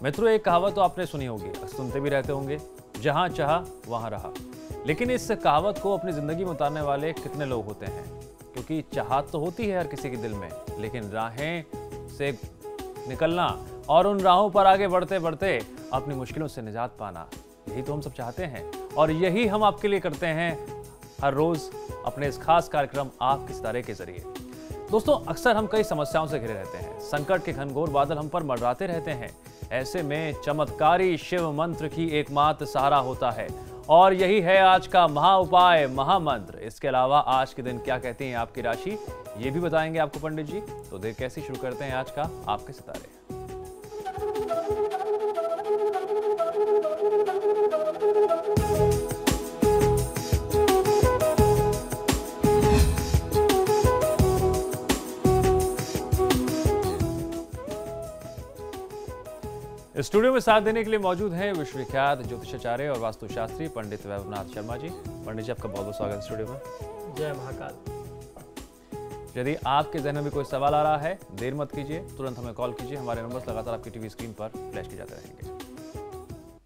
मित्रों, एक कहावत तो आपने सुनी होगी, सुनते भी रहते होंगे, जहां चाहा वहां रहा। लेकिन इस कहावत को अपनी जिंदगी में उतारने वाले कितने लोग होते हैं? क्योंकि चाहत तो होती है हर किसी के दिल में, लेकिन राहें से निकलना और उन राहों पर आगे बढ़ते बढ़ते अपनी मुश्किलों से निजात पाना, यही तो हम सब चाहते हैं। और यही हम आपके लिए करते हैं हर रोज अपने इस खास कार्यक्रम आपके सितारे के जरिए। दोस्तों, अक्सर हम कई समस्याओं से घिरे रहते हैं, संकट के घनघोर बादल हम पर मंडराते रहते हैं। ऐसे में चमत्कारी शिव मंत्र की एकमात्र सहारा होता है, और यही है आज का महा उपाय, महामंत्र। इसके अलावा आज के दिन क्या कहती हैं आपकी राशि, ये भी बताएंगे आपको पंडित जी। तो देर कैसी शुरू करते हैं आज का आपके सितारे। स्टूडियो में साथ देने के लिए मौजूद हैं विश्वविख्यात ज्योतिषाचार्य और वास्तुशास्त्री पंडित वैभवनाथ शर्मा जी। पंडित जी, आपका बहुत बहुत स्वागत है स्टूडियो में। जय महाकाल। यदि आपके जहन में भी कोई सवाल आ रहा है, देर मत कीजिए, तुरंत हमें कॉल कीजिए। हमारे नंबर्स लगातार आपकी टीवी स्क्रीन पर फ्लैश किए जाते रहेंगे।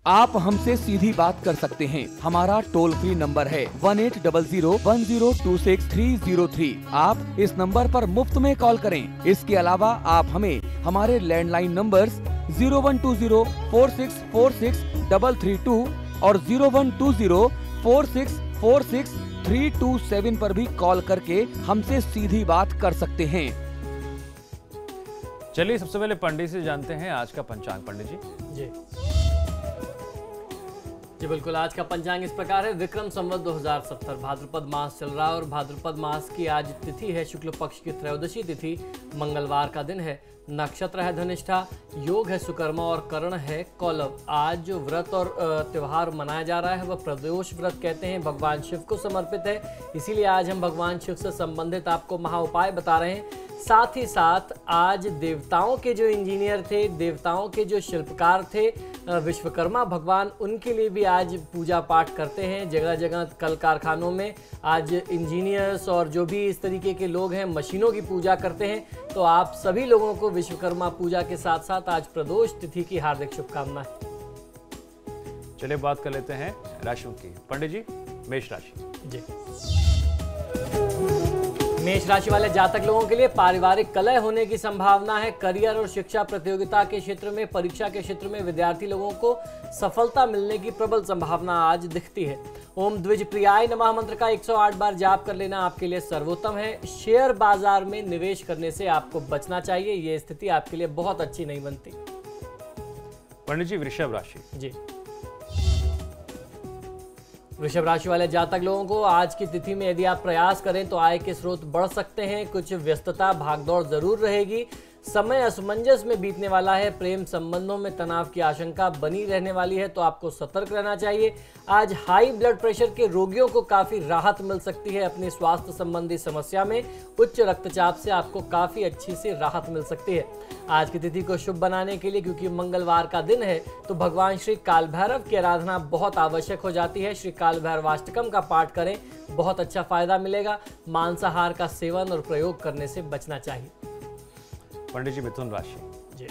आप हमसे सीधी बात कर सकते हैं। हमारा टोल फ्री नंबर है 180010263003। आप इस नंबर पर मुफ्त में कॉल करें। इसके अलावा आप हमें हमारे लैंडलाइन नंबर्स 012046463332 और 012046463327 पर भी कॉल करके हमसे सीधी बात कर सकते हैं। चलिए, सबसे पहले पंडित से जानते हैं आज का पंचांग। पंडित जी जी बिल्कुल। आज का पंचांग इस प्रकार है। विक्रम संवत 2070 भाद्रपद मास चल रहा है और भाद्रपद मास की आज तिथि है शुक्ल पक्ष की त्रयोदशी तिथि, मंगलवार का दिन है। नक्षत्र है धनिष्ठा, योग है सुकर्मा और करण है कौलव। आज जो व्रत और त्योहार मनाया जा रहा है वह प्रदोष व्रत कहते हैं, भगवान शिव को समर्पित है। इसीलिए आज हम भगवान शिव से संबंधित आपको महा उपाय बता रहे हैं। साथ ही साथ आज देवताओं के जो इंजीनियर थे, देवताओं के जो शिल्पकार थे, विश्वकर्मा भगवान, उनके लिए भी आज पूजा पाठ करते हैं। जगह जगह कल कारखानों में आज इंजीनियर्स और जो भी इस तरीके के लोग हैं मशीनों की पूजा करते हैं। तो आप सभी लोगों को विश्वकर्मा पूजा के साथ साथ आज प्रदोष तिथि की हार्दिक शुभकामनाएं। चलिए बात कर लेते हैं राशियों की। पंडित जी, मेष राशि। जी, मेष राशि वाले जातक लोगों के लिए पारिवारिक कलह होने की संभावना है। करियर और शिक्षा प्रतियोगिता के क्षेत्र में, परीक्षा के क्षेत्र में विद्यार्थी लोगों को सफलता मिलने की प्रबल संभावना आज दिखती है। ओम द्विज प्रियाय नमः मंत्र का 108 बार जाप कर लेना आपके लिए सर्वोत्तम है। शेयर बाजार में निवेश करने से आपको बचना चाहिए, ये स्थिति आपके लिए बहुत अच्छी नहीं बनती। पंडित जी, वृषभ राशि। जी, वृषभ राशि वाले जातक लोगों को आज की तिथि में यदि आप प्रयास करें तो आय के स्रोत बढ़ सकते हैं। कुछ व्यस्तता भागदौड़ जरूर रहेगी। समय असमंजस में बीतने वाला है। प्रेम संबंधों में तनाव की आशंका बनी रहने वाली है, तो आपको सतर्क रहना चाहिए। आज हाई ब्लड प्रेशर के रोगियों को काफी राहत मिल सकती है। अपनी स्वास्थ्य संबंधी समस्या में उच्च रक्तचाप से आपको काफी अच्छी सी राहत मिल सकती है। आज की तिथि को शुभ बनाने के लिए, क्योंकि मंगलवार का दिन है, तो भगवान श्री काल भैरव की आराधना बहुत आवश्यक हो जाती है। श्री काल भैरवाष्टकम का पाठ करें, बहुत अच्छा फायदा मिलेगा। मांसाहार का सेवन और प्रयोग करने से बचना चाहिए। पंडित जी, मिथुन राशि। जी,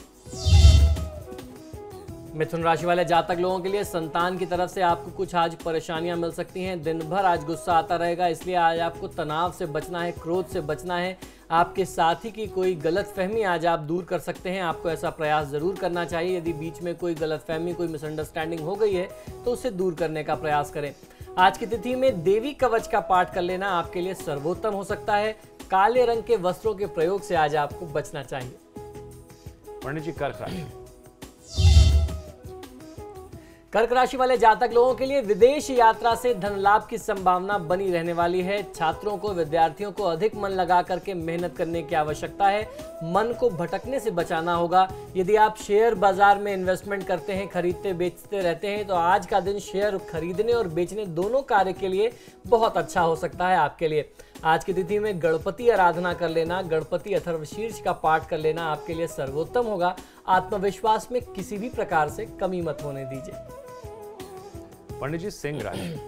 मिथुन राशि वाले जातक लोगों के लिए संतान की तरफ से आपको कुछ आज परेशानियां मिल सकती हैं। दिन भर आज गुस्सा आता रहेगा, इसलिए आज आपको तनाव से बचना है, क्रोध से बचना है। आपके साथी की कोई गलतफहमी आज आप दूर कर सकते हैं। आपको ऐसा प्रयास जरूर करना चाहिए। यदि बीच में कोई गलतफहमी, कोई मिसअंडरस्टैंडिंग हो गई है तो उसे दूर करने का प्रयास करें। आज की तिथि में देवी कवच का पाठ कर लेना आपके लिए सर्वोत्तम हो सकता है। काले रंग के वस्त्रों के प्रयोग से आज आपको बचना चाहिए। पंडित जी, कर्क राशि। कर्क राशि वाले जातक लोगों के लिए विदेश यात्रा से धन लाभ की संभावना बनी रहने वाली है। छात्रों को, विद्यार्थियों को अधिक मन लगा करके मेहनत करने की आवश्यकता है। मन को भटकने से बचाना होगा। यदि आप शेयर बाजार में इन्वेस्टमेंट करते हैं, खरीदते बेचते रहते हैं, तो आज का दिन शेयर खरीदने और बेचने दोनों कार्य के लिए बहुत अच्छा हो सकता है आपके लिए। आज की तिथि में गणपति आराधना कर लेना, गणपति अथर्वशीर्ष का पाठ कर लेना आपके लिए सर्वोत्तम होगा। आत्मविश्वास में किसी भी प्रकार से कमी मत होने दीजिए। पंडित जी, सिंह राशि।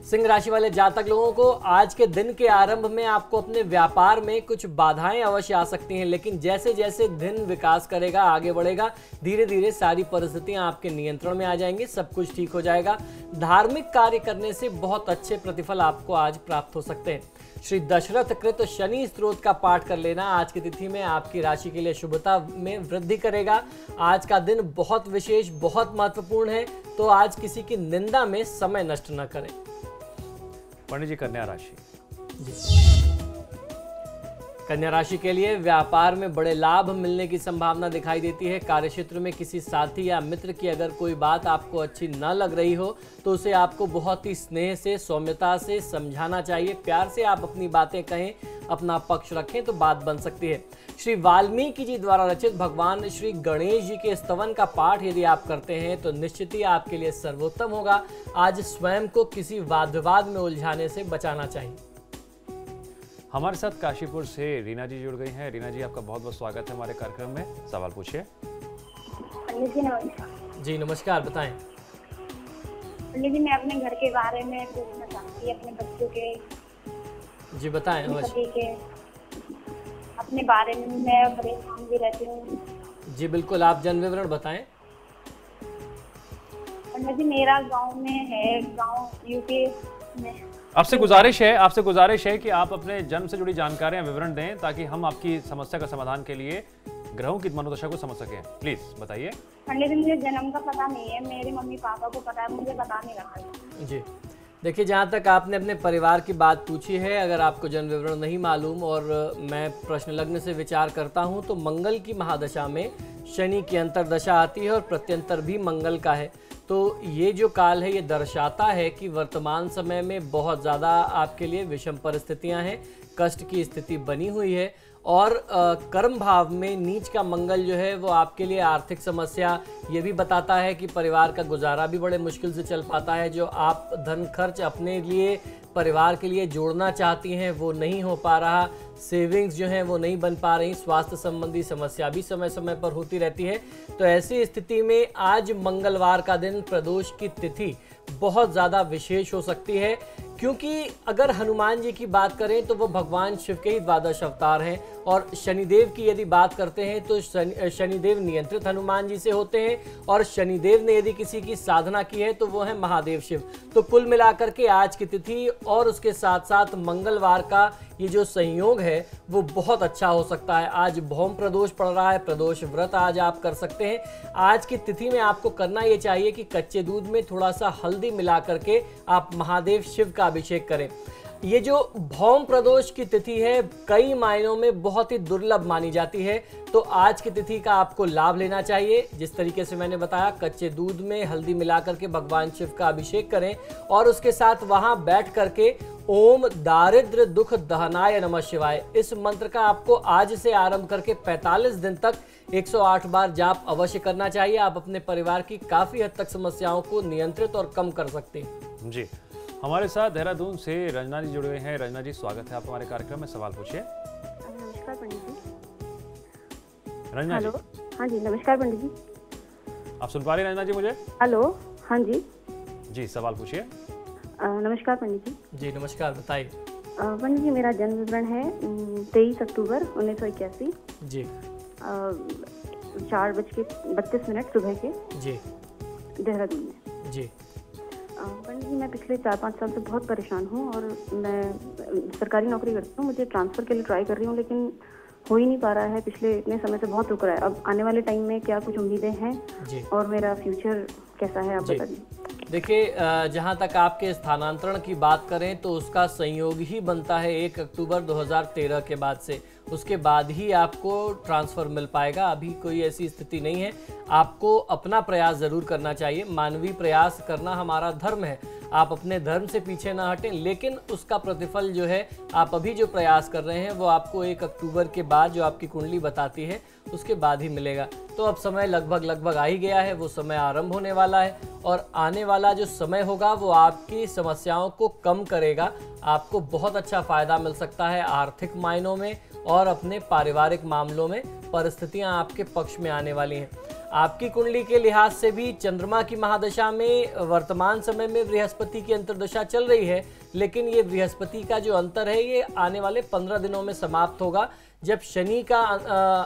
सिंह राशि वाले जातक लोगों को आज के दिन के आरंभ में आपको अपने व्यापार में कुछ बाधाएं अवश्य आ सकती हैं, लेकिन जैसे जैसे दिन विकास करेगा, आगे बढ़ेगा, धीरे धीरे सारी परिस्थितियां आपके नियंत्रण में आ जाएंगी, सब कुछ ठीक हो जाएगा। धार्मिक कार्य करने से बहुत अच्छे प्रतिफल आपको आज प्राप्त हो सकते हैं। श्री दशरथ कृत शनि स्तोत्र का पाठ कर लेना आज की तिथि में आपकी राशि के लिए शुभता में वृद्धि करेगा। आज का दिन बहुत विशेष, बहुत महत्वपूर्ण है, तो आज किसी की निंदा में समय नष्ट न करें। पंडित जी, कन्या राशि। कन्या राशि के लिए व्यापार में बड़े लाभ मिलने की संभावना दिखाई देती है। कार्यक्षेत्र में किसी साथी या मित्र की अगर कोई बात आपको अच्छी न लग रही हो तो उसे आपको बहुत ही स्नेह से, सौम्यता से समझाना चाहिए। प्यार से आप अपनी बातें कहें, अपना पक्ष रखें तो बात बन सकती है। श्री वाल्मीकि जी द्वारा रचित भगवान श्री गणेश जी के स्तवन का पाठ यदि आप करते हैं तो निश्चित ही आपके लिए सर्वोत्तम होगा। आज स्वयं को किसी वाद विवाद में उलझाने से बचाना चाहिए। हमारे साथ काशीपुर से रीना जी जुड़ गई हैं। रीना जी, आपका बहुत बहुत स्वागत है हमारे कार्यक्रम में। सवाल पूछिए। जी नमस्कार, बताएं। पंडित जी, मैं अपने घर के बारे में पूछना चाहती हूँ, अपने बच्चों के। जी बताएं। पति के अपने बारे में मैं परेशान भी रहती हूँ। जी बिल्कुल, आप जन विवरण बताएं। पंडित जी, मेरा गांव में है, गांव यूपी में। आपसे गुजारिश है कि आप अपने जन्म से जुड़ी जानकारियां विवरण दें ताकि हम आपकी समस्या का समाधान के लिए ग्रहों की मनोदशा को समझ सकें। प्लीज बताइए। पंडित जी, मुझे जन्म का पता नहीं है, मेरे मम्मी पापा को पता है, मुझे पता नहीं रहा। जी देखिए, जहाँ तक आपने अपने परिवार की बात पूछी है, अगर आपको जन्म विवरण नहीं मालूम और मैं प्रश्न लग्न से विचार करता हूँ तो मंगल की महादशा में शनि की अंतरदशा आती है और प्रत्यंतर भी मंगल का है। तो ये जो काल है ये दर्शाता है कि वर्तमान समय में बहुत ज़्यादा आपके लिए विषम परिस्थितियां हैं, कष्ट की स्थिति बनी हुई है और कर्म भाव में नीच का मंगल जो है वो आपके लिए आर्थिक समस्या ये भी बताता है कि परिवार का गुजारा भी बड़े मुश्किल से चल पाता है। जो आप धन खर्च अपने लिए, परिवार के लिए जोड़ना चाहती हैं वो नहीं हो पा रहा, सेविंग्स जो हैं वो नहीं बन पा रही, स्वास्थ्य संबंधी समस्या भी समय समय पर होती रहती है। तो ऐसी स्थिति में आज मंगलवार का दिन, प्रदोष की तिथि बहुत ज़्यादा विशेष हो सकती है, क्योंकि अगर हनुमान जी की बात करें तो वो भगवान शिव के ही द्वादश अवतार हैं और शनिदेव की यदि बात करते हैं तो शनिदेव नियंत्रित हनुमान जी से होते हैं और शनिदेव ने यदि किसी की साधना की है तो वो है महादेव शिव। तो कुल मिलाकर के आज की तिथि और उसके साथ साथ मंगलवार का ये जो संयोग है वो बहुत अच्छा हो सकता है। आज भौम प्रदोष पड़ रहा है, प्रदोष व्रत आज आप कर सकते हैं। आज की तिथि में आपको करना ये चाहिए कि कच्चे दूध में थोड़ा सा हल्दी मिला करके आप महादेव शिव का अभिषेक करें। ये जो भौम प्रदोष की तिथि है कई मायनों में बहुत ही दुर्लभ मानी जाती है, तो आज की तिथि का आपको लाभ लेना चाहिए। जिस तरीके से मैंने बताया, कच्चे दूध में हल्दी मिलाकर के भगवान शिव का अभिषेक करें और उसके साथ वहां बैठ करके ओम दारिद्र दुख दहनाय नमः शिवाय इस मंत्र का आपको आज से आरंभ करके 45 दिन तक 108 बार जाप अवश्य करना चाहिए। आप अपने परिवार की काफी हद तक समस्याओं को नियंत्रित और कम कर सकते हैं। जी, हमारे साथ देहरादून से रंजना जी जुड़े हुए हैं। रंजना जी, स्वागत है आप हमारे कार्यक्रम में। सवाल पूछिए। नमस्कार पंडित जी। रंजना जी। हाँ जी, नमस्कार पंडित जी। आप सुन पा रही हैं रंजना जी मुझे? हेलो। हाँ जी जी, सवाल पूछिए। नमस्कार पंडित जी। जी नमस्कार, बताइए। पंडित जी, मेरा जन्म विवरण है 23 अक्टूबर 1981। जी। 4:32 सुबह के। जी। देहरादून में। जी। पंडित जी, मैं पिछले 4-5 साल से बहुत परेशान हूँ और मैं सरकारी नौकरी करती हूँ। मुझे ट्रांसफ़र के लिए ट्राई कर रही हूँ लेकिन हो ही नहीं पा रहा है। पिछले इतने समय से बहुत रुक रहा है। अब आने वाले टाइम में क्या कुछ उम्मीदें हैं जी। और मेरा फ्यूचर कैसा है, आप बता दीजिए। देखिए, जहाँ तक आपके स्थानांतरण की बात करें तो उसका संयोग ही बनता है 1 अक्टूबर 2013 के बाद से। उसके बाद ही आपको ट्रांसफ़र मिल पाएगा। अभी कोई ऐसी स्थिति नहीं है। आपको अपना प्रयास ज़रूर करना चाहिए। मानवीय प्रयास करना हमारा धर्म है। आप अपने धर्म से पीछे ना हटें, लेकिन उसका प्रतिफल जो है, आप अभी जो प्रयास कर रहे हैं वो आपको 1 अक्टूबर के बाद, जो आपकी कुंडली बताती है, उसके बाद ही मिलेगा। तो अब समय लगभग आ ही गया है, वो समय आरंभ होने वाला है और आने वाला जो समय होगा वो आपकी समस्याओं को कम करेगा। आपको बहुत अच्छा फ़ायदा मिल सकता है आर्थिक मायनों में और अपने पारिवारिक मामलों में परिस्थितियां आपके पक्ष में आने वाली हैं। आपकी कुंडली के लिहाज से भी चंद्रमा की महादशा में वर्तमान समय में बृहस्पति की अंतर्दशा चल रही है, लेकिन ये बृहस्पति का जो अंतर है ये आने वाले 15 दिनों में समाप्त होगा। जब शनि का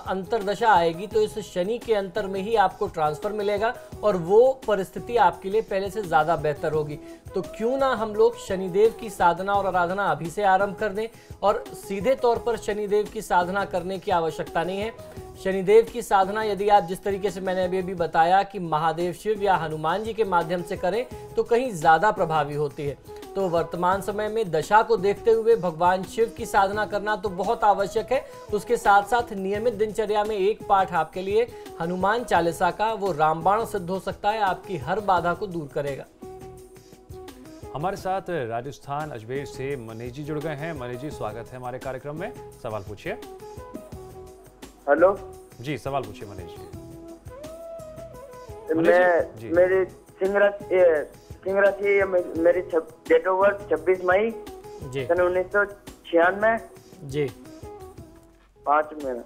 अंतर्दशा आएगी तो इस शनि के अंतर में ही आपको ट्रांसफर मिलेगा और वो परिस्थिति आपके लिए पहले से ज़्यादा बेहतर होगी। तो क्यों ना हम लोग शनिदेव की साधना और आराधना अभी से आरंभ कर दें। और सीधे तौर पर शनिदेव की साधना करने की आवश्यकता नहीं है। शनिदेव की साधना यदि आप जिस तरीके से मैंने अभी बताया कि महादेव शिव या हनुमान जी के माध्यम से करें तो कहीं ज़्यादा प्रभावी होती है। तो वर्तमान समय में दशा को देखते हुए भगवान शिव की साधना करना तो बहुत आवश्यक है। उसके साथ साथ नियमित दिनचर्या में एक पाठ आपके लिए हनुमान चालीसा का वो रामबाण सिद्ध हो सकता है, आपकी हर बाधा को दूर करेगा। हमारे साथ राजस्थान अजमेर से मनीष जी जुड़ गए हैं। मनीष जी, स्वागत है हमारे कार्यक्रम में। सवाल पूछिए। हेलो जी, सवाल पूछिए मनीष जी। मेरी सिंह राशि मेरी डेट ऑफ बर्थ 26 मई सन 1996 जी 5 में।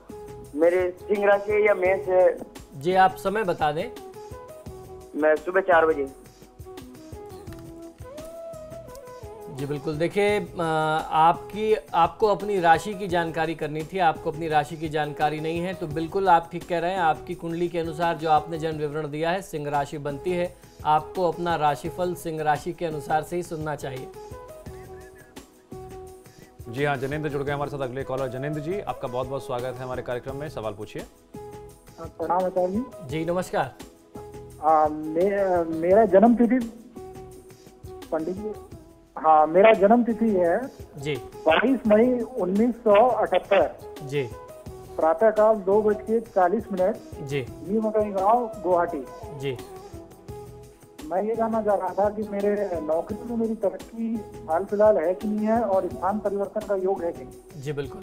मेरी सिंह राशि है या मेष है? जी, आप समय बता दें। मैं सुबह 4 बजे। जी बिल्कुल, देखिए आपको अपनी राशि की जानकारी करनी थी, आपको अपनी राशि की जानकारी नहीं है, तो बिल्कुल आप ठीक कह रहे हैं। आपकी कुंडली के अनुसार जो आपने जन्म विवरण दिया है, सिंह राशि बनती है। आपको अपना राशिफल सिंह राशि के अनुसार से ही सुनना चाहिए। जी हाँ, जनेंद्र जुड़ गए हमारे साथ। अगले कॉलर जनेंद्र जी, आपका बहुत बहुत स्वागत है हमारे कार्यक्रम में। सवाल पूछिए। प्रणाम आचार्य जी। जी नमस्कार। मेरा जन्म तिथि पंडित जी, हाँ मेरा जन्म तिथि है जी 22 मई 1978 जी प्रातः काल 2:40 जी मकई गाँव गुवाहाटी जी। मैं ये जानना चाह रहा था कि मेरे नौकरी में मेरी तरक्की हाल फिलहाल है कि नहीं है और स्थान परिवर्तन का योग है कि नहीं? जी बिल्कुल,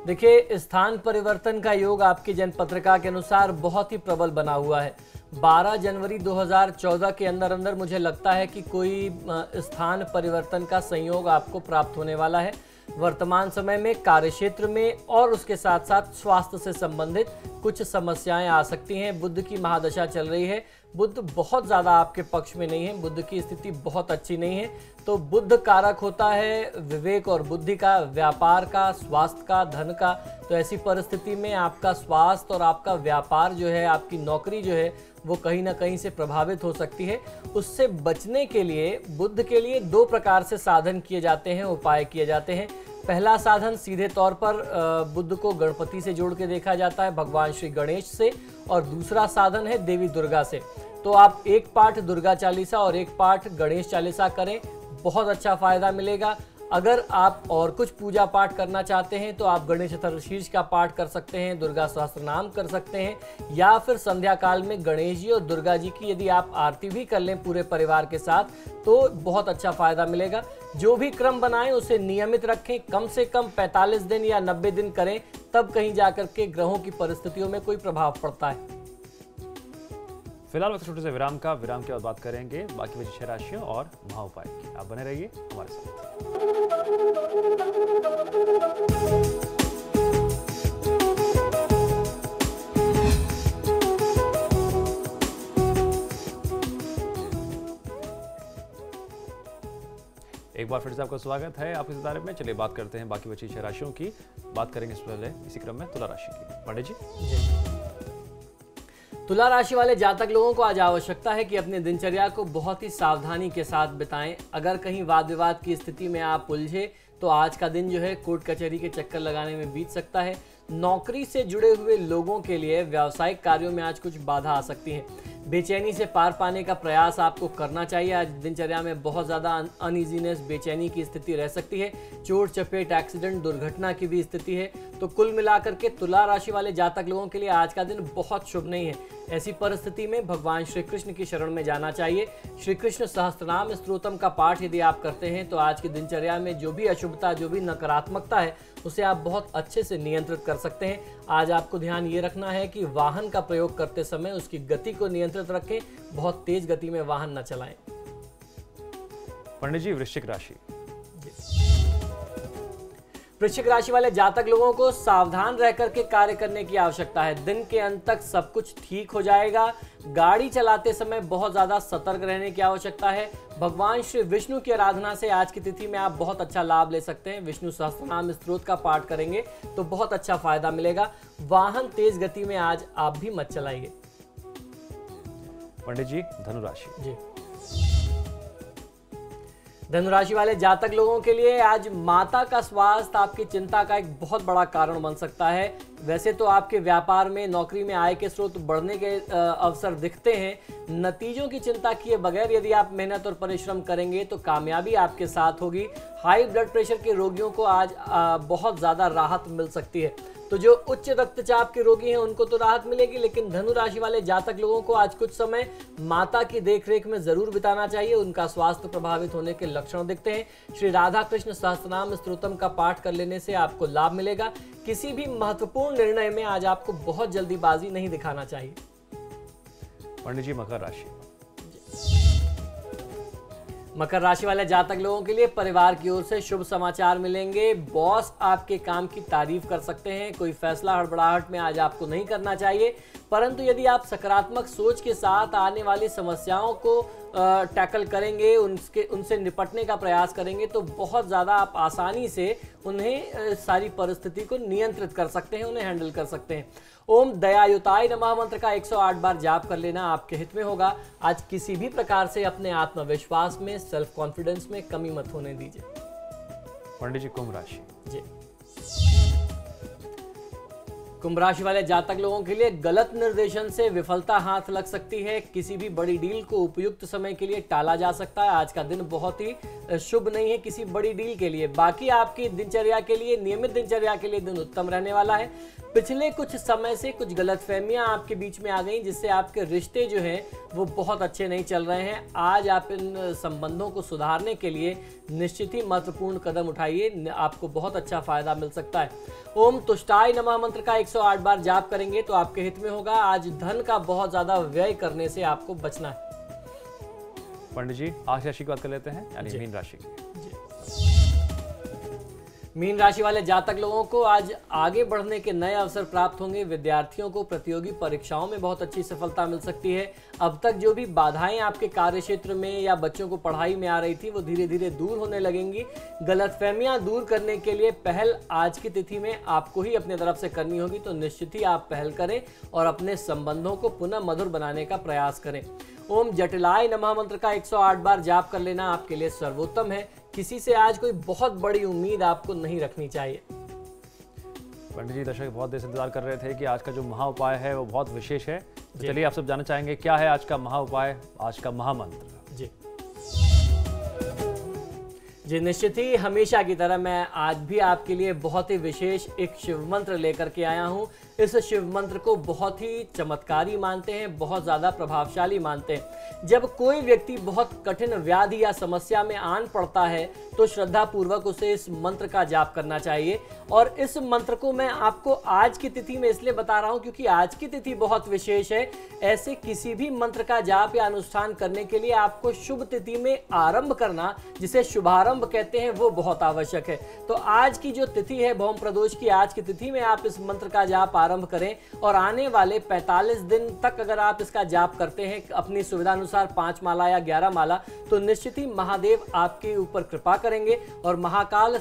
देखिए स्थान परिवर्तन का योग आपके जन्म पत्रिका के अनुसार बहुत ही प्रबल बना हुआ है। 12 जनवरी 2014 के अंदर मुझे लगता है कि कोई स्थान परिवर्तन का संयोग आपको प्राप्त होने वाला है। वर्तमान समय में कार्यक्षेत्र में और उसके साथ साथ स्वास्थ्य से संबंधित कुछ समस्याएं आ सकती हैं। बुध की महादशा चल रही है, बुध बहुत ज़्यादा आपके पक्ष में नहीं है, बुध की स्थिति बहुत अच्छी नहीं है। तो बुध कारक होता है विवेक और बुद्धि का, व्यापार का, स्वास्थ्य का, धन का। तो ऐसी परिस्थिति में आपका स्वास्थ्य और आपका व्यापार जो है, आपकी नौकरी जो है, वो कहीं ना कहीं से प्रभावित हो सकती है। उससे बचने के लिए बुध के लिए 2 प्रकार से साधन किए जाते हैं, उपाय किए जाते हैं। पहला साधन सीधे तौर पर बुध को गणपति से जोड़ के देखा जाता है, भगवान श्री गणेश से, और दूसरा साधन है देवी दुर्गा से। तो आप एक पाठ दुर्गा चालीसा और एक पाठ गणेश चालीसा करें, बहुत अच्छा फायदा मिलेगा। अगर आप और कुछ पूजा पाठ करना चाहते हैं तो आप गणेश चतुर्थी का पाठ कर सकते हैं, दुर्गा सहस्त्र नाम कर सकते हैं, या फिर संध्या काल में गणेश जी और दुर्गा जी की यदि आप आरती भी कर लें पूरे परिवार के साथ तो बहुत अच्छा फायदा मिलेगा। जो भी क्रम बनाएं उसे नियमित रखें, कम से कम 45 दिन या 90 दिन करें, तब कहीं जाकर के ग्रहों की परिस्थितियों में कोई प्रभाव पड़ता है। फिलहाल वक्त छोटे से विराम के बाद बात करेंगे बाकी बची 6 राशियों और महाउपाय की। आप बने रहिए हमारे साथ। एक बार फिर से आपका स्वागत है आपके सितारे में। चलिए बात करते हैं बाकी बची 6 राशियों की। बात करेंगे इससे पहले इसी क्रम में तुला राशि की। पंडित जी। तुला राशि वाले जातक लोगों को आज आवश्यकता है कि अपनी दिनचर्या को बहुत ही सावधानी के साथ बिताएं। अगर कहीं वाद विवाद की स्थिति में आप उलझे तो आज का दिन जो है कोर्ट कचहरी के चक्कर लगाने में बीत सकता है। नौकरी से जुड़े हुए लोगों के लिए व्यावसायिक कार्यों में आज कुछ बाधा आ सकती है। बेचैनी से पार पाने का प्रयास आपको करना चाहिए। आज दिनचर्या में बहुत ज़्यादा अनइजीनेस, बेचैनी की स्थिति रह सकती है। चोट चपेट, एक्सीडेंट, दुर्घटना की भी स्थिति है। तो कुल मिलाकर के तुला राशि वाले जातक लोगों के लिए आज का दिन बहुत शुभ नहीं है। ऐसी परिस्थिति में भगवान श्री कृष्ण की शरण में जाना चाहिए। श्री कृष्ण सहस्त्रनाम स्तोत्रम का पाठ यदि आप करते हैं तो आज की दिनचर्या में जो भी अशुभता, जो भी नकारात्मकता है, उसे आप बहुत अच्छे से नियंत्रित कर सकते हैं। आज आपको ध्यान ये रखना है कि वाहन का प्रयोग करते समय उसकी गति को नियंत्रित रखें, बहुत तेज गति में वाहन न चलाएं। पंडित जी, वृश्चिक राशि। वृश्चिक राशि वाले जातक लोगों को सावधान रह करके कार्य करने की आवश्यकता है। दिन के अंत तक सब कुछ ठीक हो जाएगा। गाड़ी चलाते समय बहुत ज्यादा सतर्क रहने की आवश्यकता है। भगवान श्री विष्णु की आराधना से आज की तिथि में आप बहुत अच्छा लाभ ले सकते हैं। विष्णु सहस्त्रनाम स्तोत्र का पाठ करेंगे तो बहुत अच्छा फायदा मिलेगा। वाहन तेज गति में आज आप भी मत चलाइए। पंडित जी, धनुराशि। जी, धनुराशि वाले जातक लोगों के लिए आज माता का स्वास्थ्य आपकी चिंता का एक बहुत बड़ा कारण बन सकता है। वैसे तो आपके व्यापार में, नौकरी में आय के स्रोत बढ़ने के अवसर दिखते हैं। नतीजों की चिंता किए बगैर यदि आप मेहनत और परिश्रम करेंगे तो कामयाबी आपके साथ होगी। हाई ब्लड प्रेशर के रोगियों को आज बहुत ज़्यादा राहत मिल सकती है। तो जो उच्च रक्तचाप के रोगी हैं उनको तो राहत मिलेगी, लेकिन धनु राशि वाले जातक लोगों को आज कुछ समय माता की देखरेख में जरूर बिताना चाहिए। उनका स्वास्थ्य प्रभावित होने के लक्षण दिखते हैं। श्री राधा कृष्ण सहस्त्रनाम स्तोत्रम का पाठ कर लेने से आपको लाभ मिलेगा। किसी भी महत्वपूर्ण निर्णय में आज आपको बहुत जल्दीबाजी नहीं दिखाना चाहिए। पंडित जी, मकर राशि। मकर राशि वाले जातक लोगों के लिए परिवार की ओर से शुभ समाचार मिलेंगे। बॉस आपके काम की तारीफ कर सकते हैं। कोई फैसला हड़बड़ाहट में आज आपको नहीं करना चाहिए, परंतु यदि आप सकारात्मक सोच के साथ आने वाली समस्याओं को टैकल करेंगे, उनसे निपटने का प्रयास करेंगे तो बहुत ज़्यादा आप आसानी से उन्हें सारी परिस्थिति को नियंत्रित कर सकते हैं, उन्हें हैंडल कर सकते हैं। ओम दयायुताय नमः मंत्र का 108 बार जाप कर लेना आपके हित में होगा। आज किसी भी प्रकार से अपने आत्मविश्वास में, सेल्फ कॉन्फिडेंस में कमी मत होने दीजिए। पंडित जी, कुंभ राशि। जी, कुंभ राशि वाले जातक लोगों के लिए गलत निर्देशन से विफलता हाथ लग सकती है। किसी भी बड़ी डील को उपयुक्त समय के लिए टाला जा सकता है। आज का दिन बहुत ही शुभ नहीं है किसी बड़ी डील के लिए। बाकी आपकी दिनचर्या के लिए, नियमित दिनचर्या के लिए दिन उत्तम रहने वाला है। पिछले कुछ समय से कुछ गलतफहमियां आपके बीच में आ गई, जिससे आपके रिश्ते जो हैं वो बहुत अच्छे नहीं चल रहे हैं। आज आप इन संबंधों को सुधारने के लिए निश्चित ही महत्वपूर्ण कदम उठाइए, आपको बहुत अच्छा फायदा मिल सकता है। ओम तुष्टाय नमः मंत्र का 108 बार जाप करेंगे तो आपके हित में होगा। आज धन का बहुत ज्यादा व्यय करने से आपको बचना है। पंडित जी, आज राशि की बात कर लेते हैं, यानी मीन राशि की। मीन राशि वाले जातक लोगों को आज आगे बढ़ने के नए अवसर प्राप्त होंगे। विद्यार्थियों को प्रतियोगी परीक्षाओं में बहुत अच्छी सफलता मिल सकती है। अब तक जो भी बाधाएं आपके कार्य क्षेत्र में या बच्चों को पढ़ाई में आ रही थी वो धीरे धीरे दूर होने लगेंगी। गलतफहमियां दूर करने के लिए पहल आज की तिथि में आपको ही अपनी तरफ से करनी होगी, तो निश्चित ही आप पहल करें और अपने संबंधों को पुनः मधुर बनाने का प्रयास करें। ओम जटिलाय नमः मंत्र का 108 बार जाप कर लेना आपके लिए सर्वोत्तम है। किसी से आज कोई बहुत बड़ी उम्मीद आपको नहीं रखनी चाहिए। पंडित जी, दर्शक बहुत देर से इंतजार कर रहे थे कि आज का जो महा उपाय है वो बहुत विशेष है। तो चलिए आप सब जानना चाहेंगे क्या है आज का महा उपाय, आज का महामंत्र। जी निश्चित ही हमेशा की तरह मैं आज भी आपके लिए बहुत ही विशेष एक शिव मंत्र लेकर के आया हूँ। इस शिव मंत्र को बहुत ही चमत्कारी मानते हैं, बहुत ज़्यादा प्रभावशाली मानते हैं। जब कोई व्यक्ति बहुत कठिन व्याधि या समस्या में आन पड़ता है तो श्रद्धा पूर्वक उसे इस मंत्र का जाप करना चाहिए। और इस मंत्र को मैं आपको आज की तिथि में इसलिए बता रहा हूँ क्योंकि आज की तिथि बहुत विशेष है। ऐसे किसी भी मंत्र का जाप या अनुष्ठान करने के लिए आपको शुभ तिथि में आरंभ करना, जिसे शुभारंभ कहते हैं, वो बहुत आवश्यक है। तो आज की जो तिथि है भौम प्रदोष की, आज की तिथि में आप इस मंत्र का जाप आरंभ करें और आने वाले 45 दिन तक अगर आप इसका जाप करते हैं अपनी सुविधा अनुसार 5 माला या 11 माला, तो निश्चित ही महादेव आपके ऊपर कृपा करेंगे। और महाकाल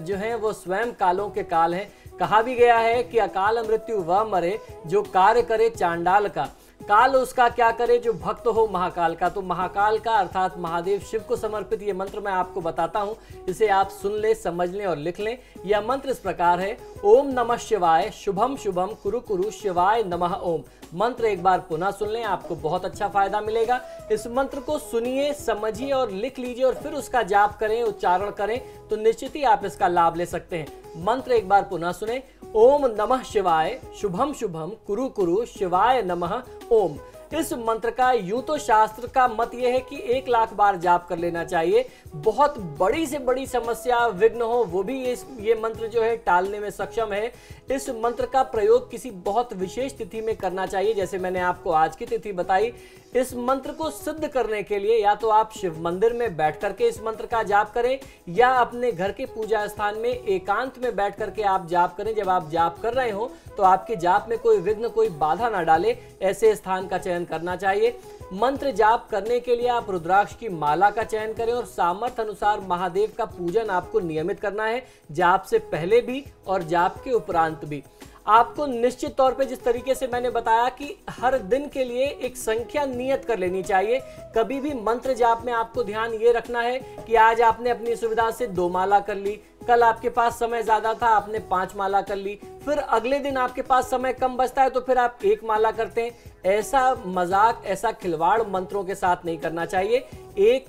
जो है वो स्वयं कालों के काल हैं। कहा भी गया है कि अकाल मृत्यु वह मरे जो कार्य करे चांडाल का, काल उसका क्या करे जो भक्त हो महाकाल का। तो महाकाल का अर्थात महादेव शिव को समर्पित ये मंत्र मैं आपको बताता हूँ, इसे आप सुन ले, समझ लें और लिख लें। यह मंत्र इस प्रकार है, ओम नमः शिवाय शुभम शुभम कुरु कुरु शिवाय नमः ओम। मंत्र एक बार पुनः सुन लें, आपको बहुत अच्छा फायदा मिलेगा। इस मंत्र को सुनिए, समझिए और लिख लीजिए और फिर उसका जाप करें, उच्चारण करें, तो निश्चित ही आप इसका लाभ ले सकते हैं। मंत्र एक बार पुनः सुने, ओम नमः शिवाय शुभम शुभम कुरु कुरु शिवाय नमः ओम। इस मंत्र का यूं तो शास्त्र का मत यह है कि 1 लाख बार जाप कर लेना चाहिए। बहुत बड़ी से बड़ी समस्या विघ्न हो वो भी ये मंत्र जो है टालने में सक्षम है। इस मंत्र का प्रयोग किसी बहुत विशेष तिथि में करना चाहिए, जैसे मैंने आपको आज की तिथि बताई। इस मंत्र को सिद्ध करने के लिए या तो आप शिव मंदिर में बैठ करके इस मंत्र का जाप करें या अपने घर के पूजा स्थान में एकांत में बैठ करके आप जाप करें। जब आप जाप कर रहे हो तो आपके जाप में कोई विघ्न, कोई बाधा ना डाले, ऐसे स्थान का चयन करना चाहिए। मंत्र जाप करने के लिए आप रुद्राक्ष की माला का चयन करें और सामर्थ्य अनुसार महादेव का पूजन आपको नियमित करना है, जाप से पहले भी और जाप के उपरांत भी। आपको निश्चित तौर पे जिस तरीके से मैंने बताया कि हर दिन के लिए एक संख्या नियत कर लेनी चाहिए। कभी भी मंत्र जाप में आपको ध्यान ये रखना है कि आज आपने अपनी सुविधा से 2 माला कर ली, कल आपके पास समय ज्यादा था आपने 5 माला कर ली, फिर अगले दिन आपके पास समय कम बचता है तो फिर आप 1 माला करते हैं। ऐसा मजाक, ऐसा खिलवाड़ मंत्रों के साथ नहीं करना चाहिए। एक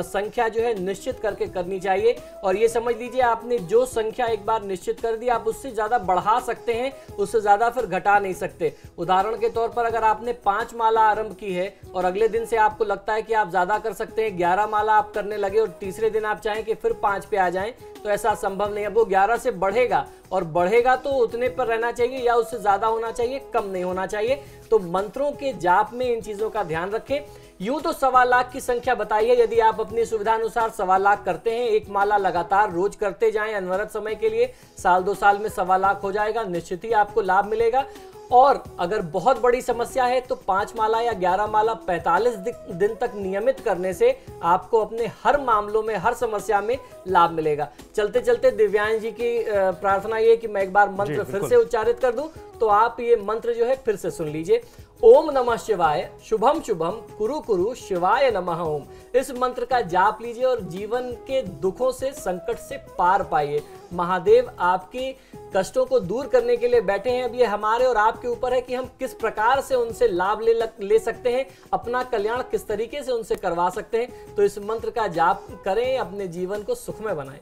संख्या जो है निश्चित करके करनी चाहिए और ये समझ लीजिए आपने जो संख्या एक बार निश्चित कर दी आप उससे ज्यादा बढ़ा सकते हैं, उससे ज्यादा फिर घटा नहीं सकते। उदाहरण के तौर पर अगर आपने 5 माला आरंभ की है और अगले दिन से आपको लगता है कि आप ज्यादा कर सकते हैं, 11 माला आप करने लगे और तीसरे दिन आप चाहें कि फिर 5 पे आ जाएं, तो ऐसा संभव नहीं है। वो 11 से बढ़ेगा और बढ़ेगा तो उतने पर रहना चाहिए या उससे ज्यादा होना चाहिए, कम नहीं होना चाहिए। तो मंत्रों के जाप में इन चीजों का ध्यान रखें। यूं तो 1.25 लाख की संख्या बताइए, यदि आप अपनी सुविधा अनुसार 1.25 लाख करते हैं, 1 माला लगातार रोज करते जाएं अनवरत समय के लिए, 1-2 साल में 1.25 लाख हो जाएगा, निश्चित ही आपको लाभ मिलेगा। और अगर बहुत बड़ी समस्या है तो 5 माला या 11 माला 45 दिन तक नियमित करने से आपको अपने हर मामलों में, हर समस्या में लाभ मिलेगा। चलते चलते दिव्यांश जी की प्रार्थना ये कि मैं एक बार मंत्र फिर से उच्चारित कर दूं, तो आप ये मंत्र जो है फिर से सुन लीजिए। ओम नमः शिवाय, शुभम शुभम कुरु कुरु, शिवाय नमः ओम। इस मंत्र का जाप लीजिए और जीवन के दुखों से, संकट से पार पाइए। महादेव आपके कष्टों को दूर करने के लिए बैठे हैं। अब ये हमारे और आपके ऊपर है कि हम किस प्रकार से उनसे लाभ ले सकते हैं, अपना कल्याण किस तरीके से उनसे करवा सकते हैं। तो इस मंत्र का जाप करें, अपने जीवन को सुखमय बनाएं।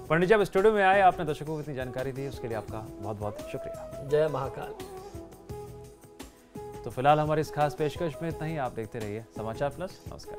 पंडित जी आप स्टूडियो में आए, आपने दर्शकों को इतनी जानकारी दी, उसके लिए आपका बहुत बहुत शुक्रिया। जय महाकाल। तो फिलहाल हमारी इस खास पेशकश में इतना ही। आप देखते रहिए समाचार प्लस। नमस्कार।